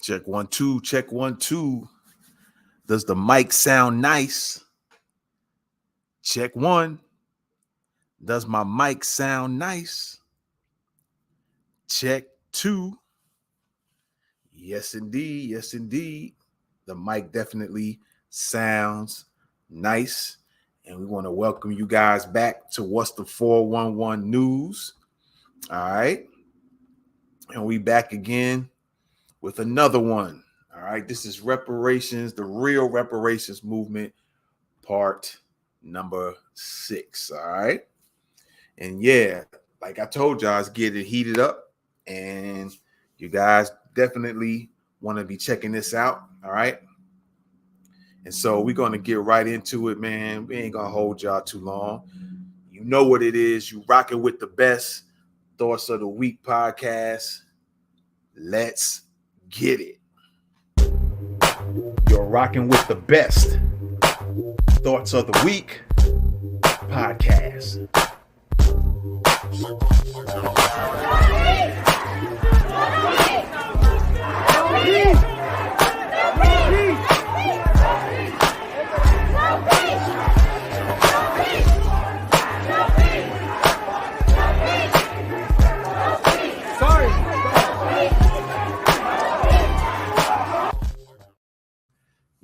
Check 1 2, check 1 2. Does the mic sound nice? Check 1. Does my mic sound nice? Check 2. Yes, indeed. Yes, indeed. The mic definitely sounds nice. And we want to welcome you guys back to What's the 411 News. All right. And we back again with another one. All right. This is Reparations, the real reparations movement, part number 6. All right. And yeah, like I told y'all, it's getting heated up. And you guys definitely want to be checking this out. All right. And so we're going to get right into it, man. We ain't going to hold y'all too long. You know what it is. You rocking with the best Thoughts of the Week podcast. Let's get it. You're rocking with the best Thoughts of the Week podcast.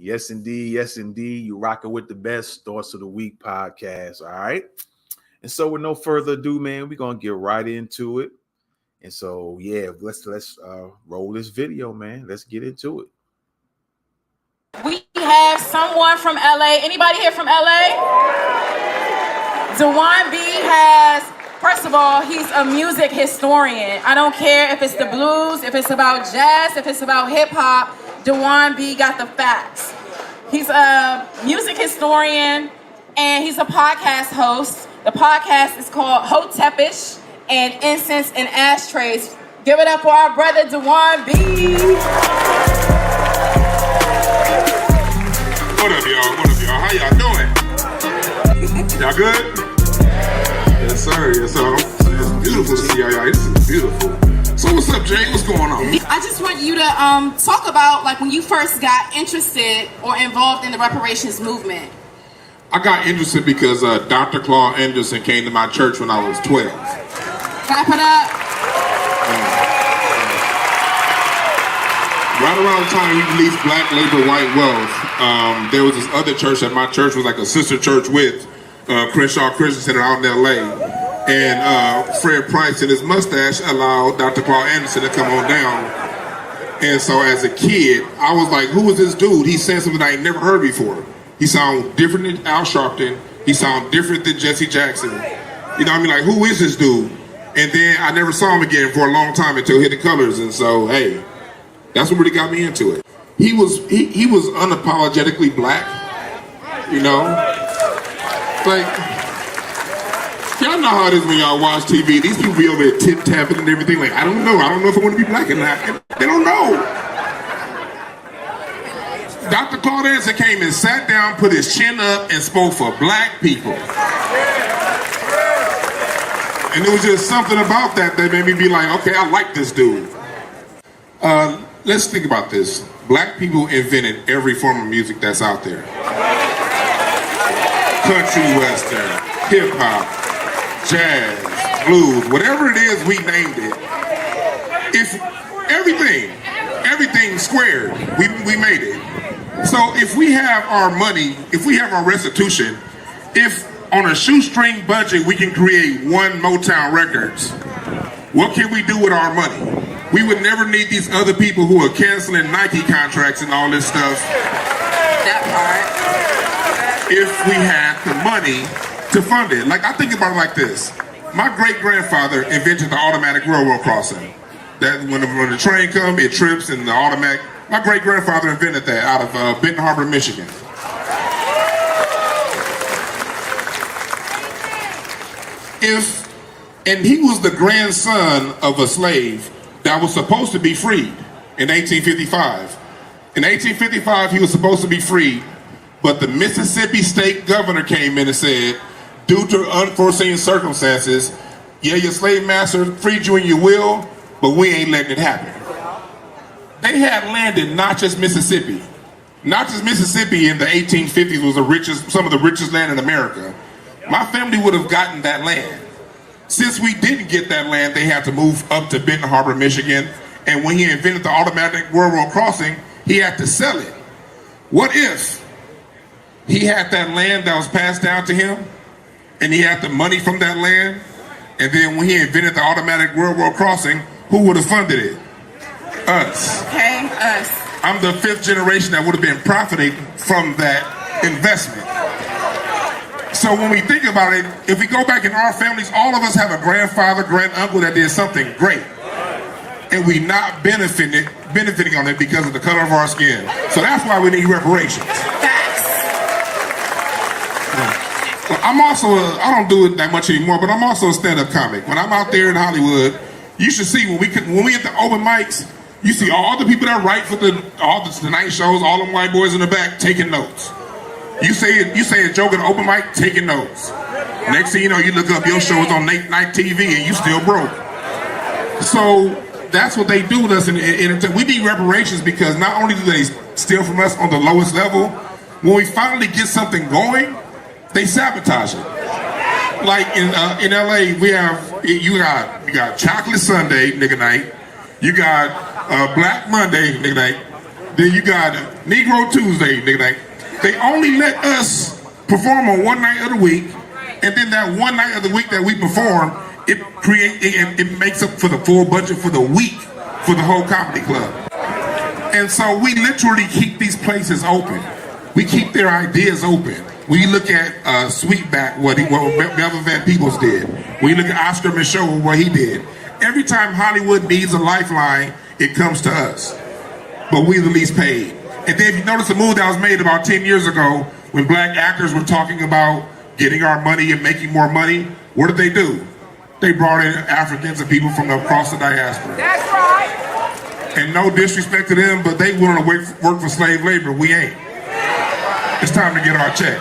Yes, indeed. Yes, indeed. You rocking with the best Thoughts of the Week podcast. All right. And so with no further ado, man, we're going to get right into it. And so, yeah, let's roll this video, man. Let's get into it. We have someone from LA. Anybody here from LA? Dwann has, first of all, he's a music historian. I don't care if it's the blues, if it's about jazz, if it's about hip hop. Dwann got the facts. He's a music historian and he's a podcast host. The podcast is called Hotepish and Incense and Ashtrays. Give it up for our brother Dwann B. What up, y'all? What up, y'all? How y'all doing? Y'all good? Yes, sir. Yes, sir. It's beautiful to see y'all. This is beautiful. So what's up, Jay? What's going on? I just want you to talk about like when you first got interested or involved in the reparations movement. I got interested because Dr. Claude Anderson came to my church when I was 12. Clap it up. Right around the time he released Black Labor, White Wealth, there was this other church that my church was like a sister church with, Crenshaw Christian Center out in LA. And Fred Price and his mustache allowed Dr. Claude Anderson to come on down. And so as a kid, I was like, who is this dude? He said something I ain't never heard before. He sounded different than Al Sharpton. He sounded different than Jesse Jackson. You know what I mean? Like, who is this dude? And then I never saw him again for a long time until Hidden Colors. And so, hey, that's what really got me into it. He was unapologetically black, you know? Like, y'all know how it is when y'all watch TV. These people be over there tip-tapping and everything. Like, I don't know if I want to be black or not. And they don't know. Dr. Claude Anderson came and sat down, put his chin up, and spoke for black people. And there was just something about that made me be like, okay, I like this dude. Let's think about this. Black people invented every form of music that's out there. Country western, hip-hop, jazz, blues, whatever it is, we named it. If everything squared, we made it. So if we have our money, if we have our restitution, if on a shoestring budget we can create one Motown Records, what can we do with our money? We would never need these other people who are canceling Nike contracts and all this stuff. That part. If we had the money to fund it. Like, I think about it like this. My great-grandfather invented the automatic railroad crossing. That when the train comes, it trips and the automatic. My great-grandfather invented that out of Benton Harbor, Michigan. And he was the grandson of a slave that was supposed to be freed in 1855. In 1855, he was supposed to be freed, but the Mississippi state governor came in and said, due to unforeseen circumstances, yeah, your slave master freed you in your will, but we ain't letting it happen. they had land in Natchez, Mississippi. Natchez, Mississippi in the 1850s was some of the richest land in America. My family would have gotten that land. Since we didn't get that land, they had to move up to Benton Harbor, Michigan. And when he invented the automatic railroad crossing, he had to sell it. What if he had that land that was passed down to him, and he had the money from that land, and then when he invented the automatic railroad crossing, who would have funded it? Us. Okay, us. I'm the 5th generation that would have been profiting from that investment. So when we think about it, if we go back in our families, all of us have a grandfather, grand uncle that did something great. And we not benefiting on it because of the color of our skin. So that's why we need reparations. Facts. I'm also, I don't do it that much anymore, but I'm also a stand-up comic. When I'm out there in Hollywood, you should see when we at the open mics, you see all the people that write for all the Tonight shows, all them white boys in the back taking notes. You say a joke at an open mic, taking notes. Next thing you know, you look up, your show is on late night TV and you still broke. So that's what they do with us. We need reparations because not only do they steal from us on the lowest level, when we finally get something going, they sabotage it. Like in LA, you got Chocolate Sunday, nigga night. You got Black Monday, nigga night. Then you got Negro Tuesday, nigga night. They only let us perform on one night of the week, and then that one night of the week that we perform, it makes up for the full budget for the week for the whole comedy club. And so we literally keep these places open. We keep their ideas open. We look at Sweetback, what Melvin Van Peebles did. We look at Oscar Michaud, what he did. Every time Hollywood needs a lifeline, it comes to us. But we the least paid. And then if you notice a move that was made about 10 years ago, when black actors were talking about getting our money and making more money, what did they do? They brought in Africans and people from across the diaspora. That's right. And no disrespect to them, but they willing to work for slave labor. We ain't. It's time to get our check.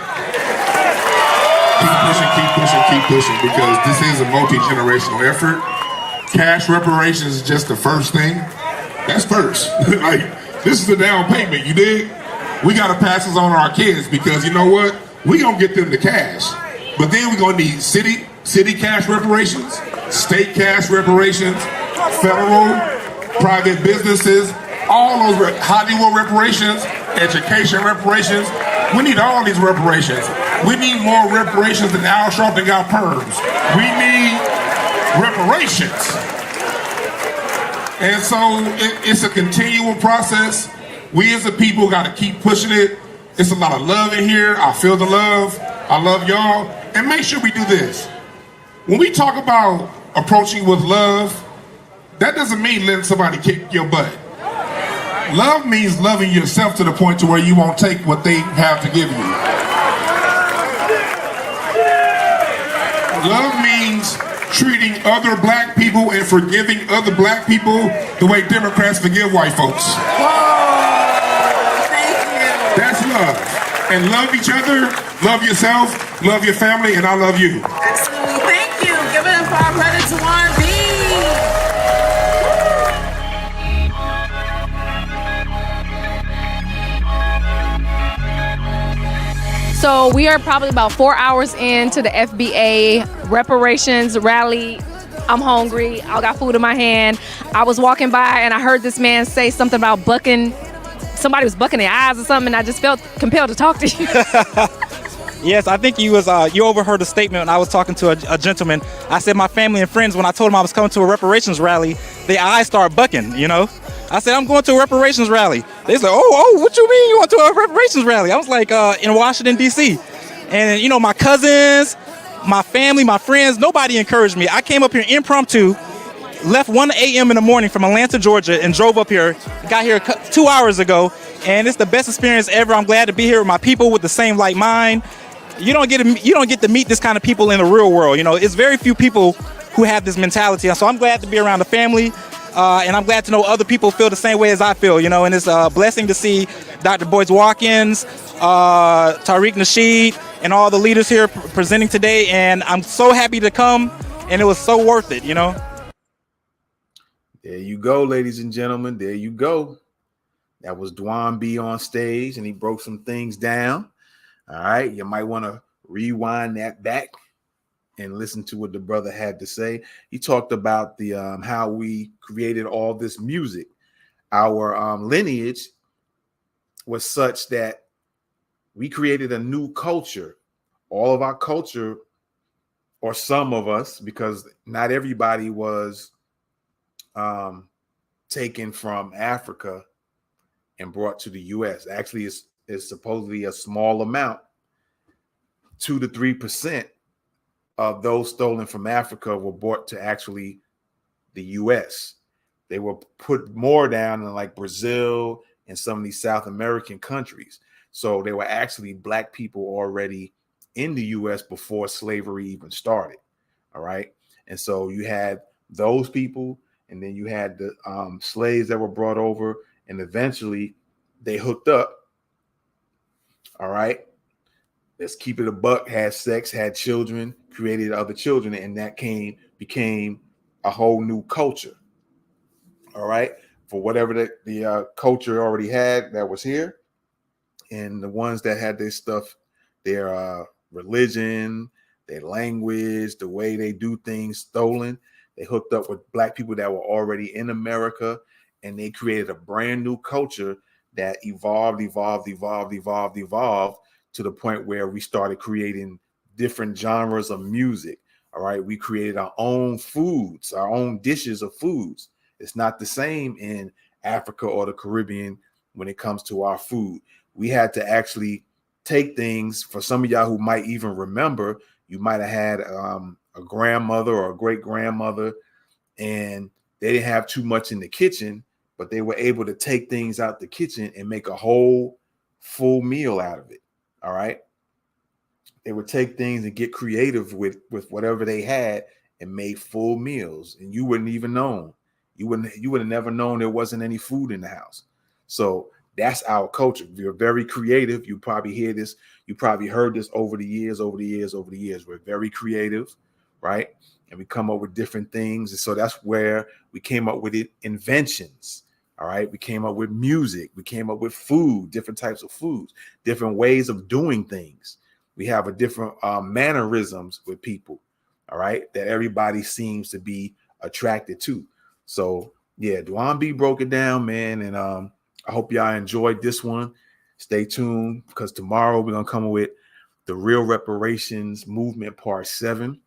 Keep pushing, because this is a multi-generational effort. Cash reparations is just the first thing. That's first. Like, this is the down payment, you dig? We gotta pass this on to our kids because you know what? We gonna get them the cash. But then we gonna need city cash reparations, state cash reparations, federal, private businesses, all those Hollywood reparations, education reparations. We need all these reparations. We need more reparations than Al Sharpton got perms. We need reparations. And so it's a continual process. We as a people got to keep pushing it. It's a lot of love in here. I feel the love. I love y'all. And make sure we do this. When we talk about approaching with love, that doesn't mean letting somebody kick your butt. Love means loving yourself to the point to where you won't take what they have to give you. Love means treating other black people and forgiving other black people the way Democrats forgive white folks. Whoa, thank you. That's love. And love each other, love yourself, love your family, and I love you. Absolutely, thank you. Give it up for our brother Dwann B. So we are probably about 4 hours into the FBA reparations rally. I'm hungry. I got food in my hand. I was walking by and I heard this man say something about bucking. Somebody was bucking their eyes or something, and I just felt compelled to talk to you. Yes, I think you overheard a statement when I was talking to a gentleman. I said my family and friends, when I told them I was coming to a reparations rally, their eyes started bucking, you know. I said, I'm going to a reparations rally. They said, oh, what you mean you want to a reparations rally? I was like, in Washington, D.C. And, you know, my cousins, my family, my friends, nobody encouraged me. I came up here impromptu, left 1 a.m. in the morning from Atlanta, Georgia, and drove up here. Got here 2 hours ago, and it's the best experience ever. I'm glad to be here with my people with the same like mind. You don't get to meet this kind of people in the real world. You know, it's very few people who have this mentality. So I'm glad to be around the family. And I'm glad to know other people feel the same way as I feel, you know, and it's a blessing to see Dr. Boyce Watkins, Tariq Nasheed, and all the leaders here presenting today. And I'm so happy to come, and it was so worth it, you know. There you go, ladies and gentlemen. There you go. That was Dwann B on stage, and he broke some things down. All right, you might want to rewind that back and listen to what the brother had to say. He talked about the how we created all this music. Our lineage was such that we created a new culture. All of our culture, or some of us, because not everybody was taken from Africa and brought to the U.S. Actually, it's supposedly a small amount, 2 to 3% of those stolen from Africa were brought to actually the U.S. They were put more down in like Brazil and some of these South American countries. So they were actually black people already in the U.S. before slavery even started. All right. And so you had those people, and then you had the slaves that were brought over, and eventually they hooked up. All right. Let's keep it a buck, had sex, had children, created other children, and that became a whole new culture. All right. For whatever the culture already had that was here, and the ones that had their stuff, their religion, their language, the way they do things stolen, they hooked up with black people that were already in America, and they created a brand new culture that evolved to the point where we started creating different genres of music. All right. We created our own foods, our own dishes of foods. It's not the same in Africa or the Caribbean when it comes to our food. We had to actually take things. For some of y'all who might even remember, you might have had a grandmother or a great grandmother, and they didn't have too much in the kitchen, but they were able to take things out the kitchen and make a whole full meal out of it. All right. They would take things and get creative with whatever they had and made full meals, and you wouldn't even know. You would have never known there wasn't any food in the house. So that's our culture. We're very creative. You probably hear this. You probably heard this over the years. We're very creative, right? And we come up with different things. And so that's where we came up with inventions. All right. We came up with music. We came up with food, different types of foods, different ways of doing things. We have a different mannerisms with people. All right. That everybody seems to be attracted to. So yeah, Dwann B broke it down, man. And I hope y'all enjoyed this one. Stay tuned, because tomorrow we're going to come with the Real Reparations Movement Part 7.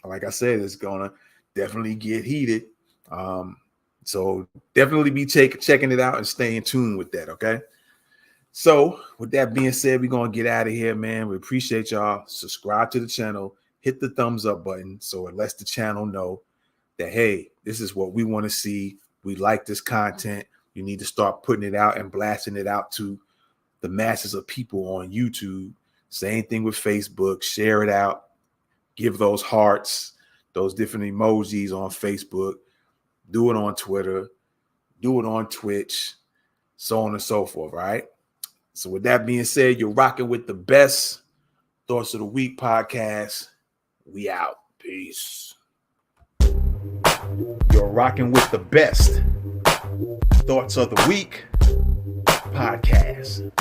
Like I said, it's going to definitely get heated. So definitely be checking it out and stay in tune with that, okay? So with that being said, we're going to get out of here, man. We appreciate y'all. Subscribe to the channel. Hit the thumbs up button so it lets the channel know that, hey, this is what we want to see. We like this content. You need to start putting it out and blasting it out to the masses of people on YouTube. Same thing with Facebook. Share it out. Give those hearts, those different emojis on Facebook. Do it on Twitter. Do it on Twitch. So on and so forth, right? So with that being said, you're rocking with the best Thoughts of the Week podcast. We out. Peace. You're rocking with the best Thoughts of the Week podcast.